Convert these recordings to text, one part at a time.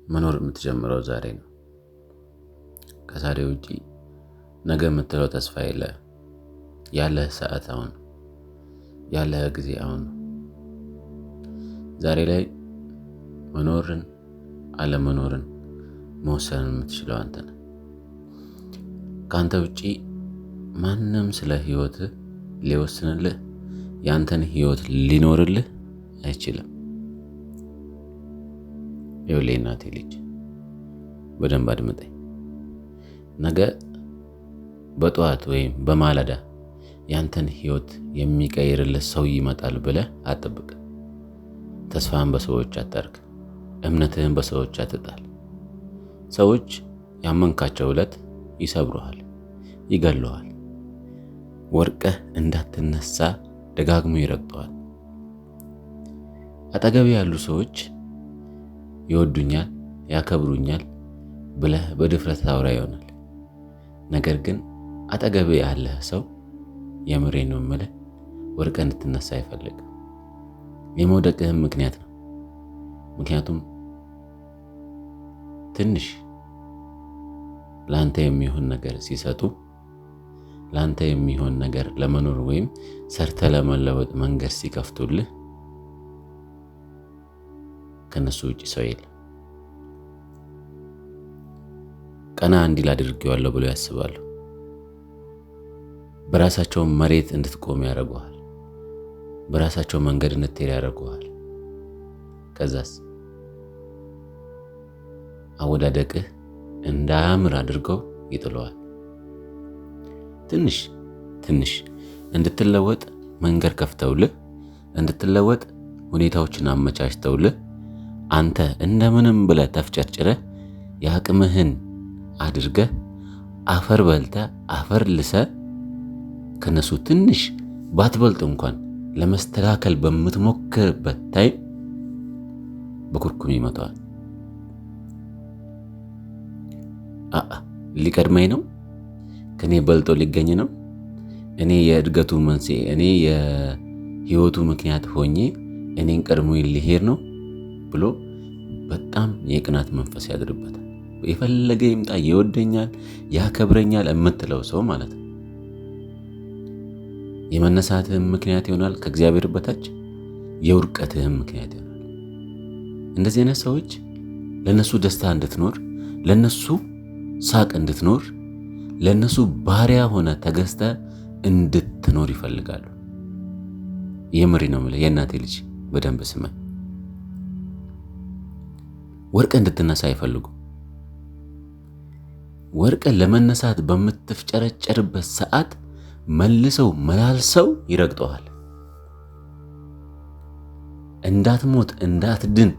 መኖር የምትጀምረው ዛሬ ነው። ከዛሬ ውጪ ነገ የምትለው ተስፋ የለ። ያለህ ሰዓት አሁን፣ ያለህ ጊዜ አሁን። ዛሬ ላይ መኖርን አለመኖርን መወሰን የምትችለው አንተ ነህ። ከአንተ ውጪ ማንም ስለ ህይወትህ ሊወስንልህ፣ ያንተን ህይወት ሊኖርልህ አይችልም። ይኸውልህ እናቴ ልጅ በደንብ አድምጠኝ። ነገ በጠዋት ወይም በማለዳ ያንተን ህይወት የሚቀይርልህ ሰው ይመጣል ብለህ አትጠብቅ። ተስፋህን በሰዎች አታርግ። እምነትህን በሰዎች አትጣል። ሰዎች ያመንካቸው ዕለት ይሰብሩሃል፣ ይገሉሃል። ወርቀህ እንዳትነሳ ደጋግሞ ይረግጠዋል። አጠገቤ ያሉ ሰዎች ይወዱኛል፣ ያከብሩኛል ብለህ በድፍረት ታወራ ይሆናል። ነገር ግን አጠገቤ ያለህ ሰው የምሬን ነው የምልህ፣ ወርቀህ እንድትነሳ አይፈልግም። የመውደቅህም ምክንያት ነው። ምክንያቱም ትንሽ ለአንተ የሚሆን ነገር ሲሰጡ፣ ለአንተ የሚሆን ነገር ለመኖር ወይም ሰርተ ለመለወጥ መንገድ ሲከፍቱልህ ከነሱ ውጪ ሰው የለም። ቀና እንዲል አድርጌዋለሁ ብለው ያስባሉ። በራሳቸው መሬት እንድትቆም ያደርጉሃል። በራሳቸው መንገድ እንድትሄድ ያደርጉሃል። ከዛስ አወዳደቅህ እንዳያምር አድርገው ይጥለዋል። ትንሽ እንድትለወጥ መንገድ ከፍተውልህ፣ እንድትለወጥ ሁኔታዎችን አመቻችተውልህ፣ አንተ እንደምንም ብለህ ተፍጨርጭረህ የአቅምህን አድርገህ አፈር በልተህ አፈር ልሰህ ከነሱ ትንሽ ባትበልጥ እንኳን ለመስተካከል በምትሞክርበት ታይም በኩርኩም ይመጣዋል። ሊቀድመኝ ነው፣ ከኔ በልጦ ሊገኝ ነው፣ እኔ የእድገቱ መንስኤ፣ እኔ የህይወቱ ምክንያት ሆኜ እኔን ቀድሞ ሊሄድ ነው ብሎ በጣም የቅናት መንፈስ ያድርበታል። የፈለገ ይምጣ፣ ይወደኛል፣ ያከብረኛል የምትለው ሰው ማለት ነው። የመነሳትህም ምክንያት ይሆናል ከእግዚአብሔር በታች፣ የውድቀትህም ምክንያት ይሆናል። እንደዚህ አይነት ሰዎች ለነሱ ደስታ እንድትኖር፣ ለነሱ ሳቅ እንድትኖር፣ ለነሱ ባሪያ ሆነ ተገዝተ እንድትኖር ይፈልጋሉ። የምሬ ነው የምልህ የእናቴ ልጅ በደንብ ስማኝ። ወርቅ እንድትነሳ አይፈልጉ። ወርቅ ለመነሳት በምትፍጨረጨርበት ሰዓት መልሰው መላልሰው ይረግጠዋል። እንዳትሞት፣ እንዳትድን፣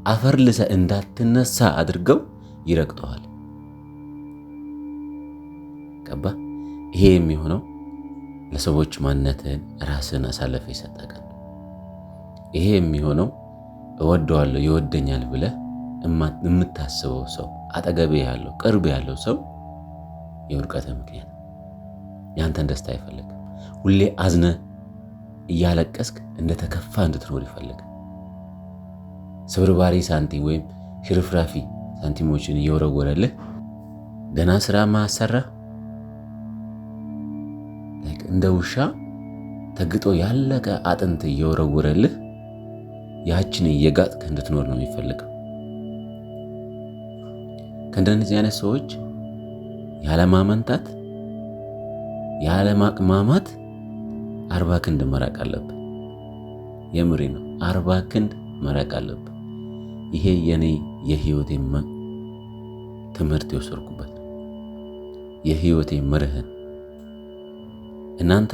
አፈር ልሰ እንዳትነሳ አድርገው ይረግጠዋል። ገባ? ይሄ የሚሆነው ለሰዎች ማንነትህን ራስህን አሳልፈ የሰጠህ ቀን። ይሄ የሚሆነው እወደዋለሁ ይወደኛል ብለህ የምታስበው ሰው፣ አጠገቤ ያለው ቅርብ ያለው ሰው የውድቀትህ ምክንያት፣ ያንተን ደስታ አይፈልግም። ሁሌ አዝነ እያለቀስክ እንደተከፋ እንድትኖር ይፈልጋል። ስብርባሪ ሳንቲም ወይም ሽርፍራፊ ሳንቲሞችን እየወረወረልህ ደህና ስራ ማሰራ እንደ ውሻ ተግጦ ያለቀ አጥንት እየወረወረልህ ያችን እየጋጥክ እንድትኖር ነው የሚፈልገው። ከእንደነዚህ አይነት ሰዎች ያለማመንታት፣ ያለማቅማማት 40 ክንድ መራቅ አለብህ። የምሬ ነው፣ 40 ክንድ መራቅ አለብህ። ይሄ የኔ የህይወቴ ትምህርት የወሰድኩበት የህይወቴ መርህን። እናንተ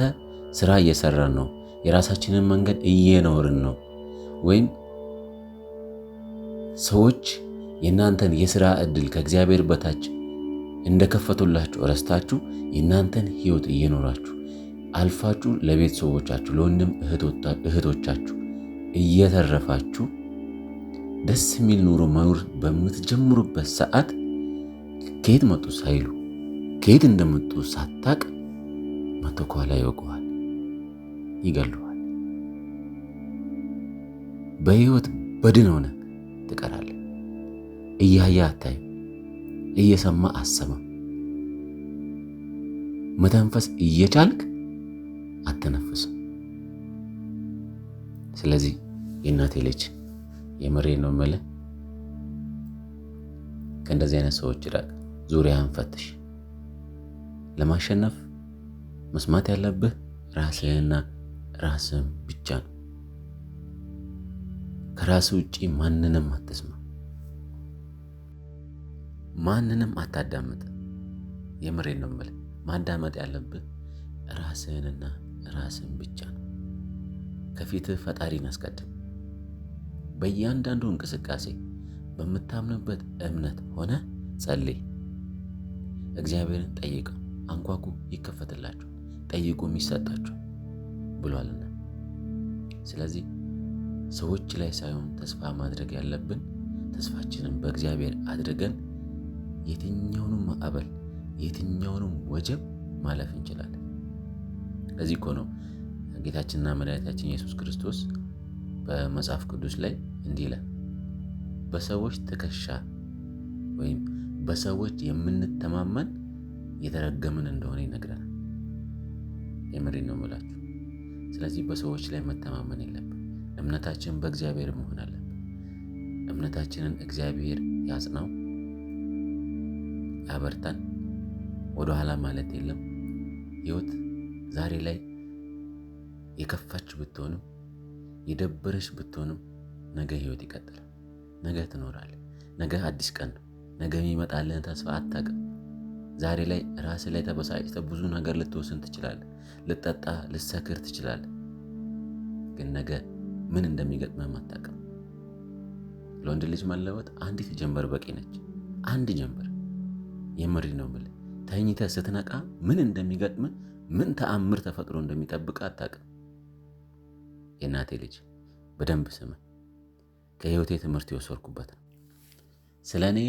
ስራ እየሰራን ነው፣ የራሳችንን መንገድ እየኖርን ነው፣ ወይም ሰዎች የእናንተን የሥራ ዕድል ከእግዚአብሔር በታች እንደከፈቱላችሁ ረስታችሁ የእናንተን ህይወት እየኖራችሁ አልፋችሁ ለቤተሰቦቻችሁ፣ ለወንድም እህቶቻችሁ እየተረፋችሁ ደስ የሚል ኑሮ መኖር በምትጀምሩበት ሰዓት ከየት መጡ ሳይሉ ከየት እንደመጡ ሳታቅ መቶ ከኋላ ይወጉሃል፣ ይገሉሃል። በህይወት በድን ሆነ ትቀራለህ። እያየ አታይም፣ እየሰማ አሰማም። መተንፈስ እየቻልክ አተነፍስም። ስለዚህ የእናቴ ልጅ የምሬን ነው የምልህ፣ ከእንደዚህ አይነት ሰዎች ራቅ፣ ዙሪያህን ፈትሽ። ለማሸነፍ መስማት ያለብህ ራስህና ራስህን ብቻ ነው። ከራስህ ውጪ ማንንም አትስማ፣ ማንንም አታዳምጥ። የምሬን ነው የምልህ፣ ማዳመጥ ያለብህ ራስህንና ራስህን ብቻ ነው። ከፊትህ ፈጣሪን አስቀድም። በእያንዳንዱ እንቅስቃሴ በምታምንበት እምነት ሆነ ጸልይ። እግዚአብሔርን ጠይቀው፣ አንኳኩ ይከፈትላችሁ፣ ጠይቁም ይሰጣችሁ ብሏልና። ስለዚህ ሰዎች ላይ ሳይሆን ተስፋ ማድረግ ያለብን ተስፋችንን በእግዚአብሔር አድርገን የትኛውንም ማዕበል የትኛውንም ወጀብ ማለፍ እንችላለን። ለዚህ እኮ ነው ጌታችንና መድኃኒታችን ኢየሱስ ክርስቶስ በመጽሐፍ ቅዱስ ላይ እንዲህ ይላል፣ በሰዎች ትከሻ ወይም በሰዎች የምንተማመን የተረገምን እንደሆነ ይነግረናል። የምሬን ነው የምላችሁ። ስለዚህ በሰዎች ላይ መተማመን የለብን። እምነታችን በእግዚአብሔር መሆን አለብን። እምነታችንን እግዚአብሔር ያጽናው፣ ያበርታን። ወደኋላ ማለት የለም። ህይወት ዛሬ ላይ የከፋች ብትሆንም የደበረች ብትሆንም ነገ ህይወት ይቀጥላል። ነገ ትኖራለህ። ነገ አዲስ ቀን ነው። ነገ የሚመጣልህን ተስፋ አታውቅም። ዛሬ ላይ ራስህ ላይ ተበሳጭተህ ብዙ ነገር ልትወስን ትችላለህ። ልጠጣ፣ ልሰክር ትችላለህ። ግን ነገ ምን እንደሚገጥመህ አታውቅም። ለወንድ ልጅ መለወጥ አንዲት ጀንበር በቂ ነች። አንድ ጀንበር። የምሬን ነው የምልህ። ተኝተህ ስትነቃ ምን እንደሚገጥምህ፣ ምን ተአምር ተፈጥሮ እንደሚጠብቅህ አታውቅም። የእናቴ ልጅ በደንብ ስማ። ከህይወቴ ትምህርት የወሰድኩበት ነው። ስለ እኔ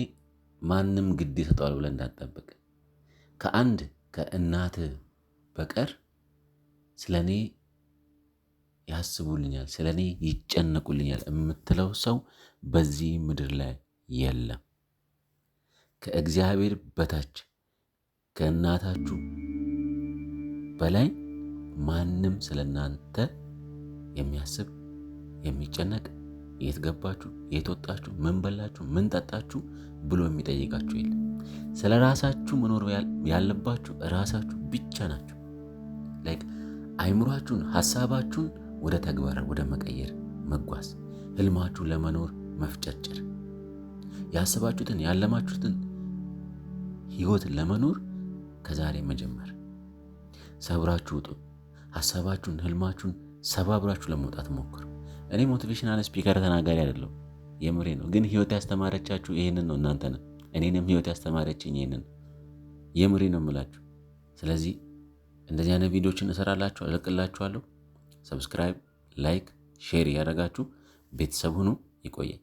ማንም ግድ ይሰጠዋል ብለህ እንዳትጠብቅ። ከአንድ ከእናትህ በቀር ስለ እኔ ያስቡልኛል፣ ስለ እኔ ይጨነቁልኛል የምትለው ሰው በዚህ ምድር ላይ የለም። ከእግዚአብሔር በታች ከእናታችሁ በላይ ማንም ስለ እናንተ የሚያስብ የሚጨነቅ፣ የት ገባችሁ፣ የት ወጣችሁ፣ ምን በላችሁ፣ ምን ጠጣችሁ ብሎ የሚጠይቃችሁ የለም። ስለ ራሳችሁ መኖር ያለባችሁ ራሳችሁ ብቻ ናችሁ። አይምሯችሁን፣ ሀሳባችሁን ወደ ተግባር ወደ መቀየር መጓዝ፣ ህልማችሁን ለመኖር መፍጨርጨር፣ ያሰባችሁትን ያለማችሁትን ህይወት ለመኖር ከዛሬ መጀመር። ሰብራችሁ ውጡ። ሀሳባችሁን፣ ህልማችሁን ሰባብራችሁ ለመውጣት ሞክሩ። እኔ ሞቲቬሽናል ስፒከር ተናጋሪ አይደለሁ፣ የምሬ ነው። ግን ህይወት ያስተማረቻችሁ ይሄንን ነው። እናንተ ነው። እኔንም ህይወት ያስተማረችኝ ይሄንን የምሬ ነው የምላችሁ። ስለዚህ እንደዚህ አይነት ቪዲዮችን እሰራላችሁ፣ እለቅላችኋለሁ። ሰብስክራይብ፣ ላይክ፣ ሼር ያደረጋችሁ ቤተሰብ ሁኑ። ይቆየኝ።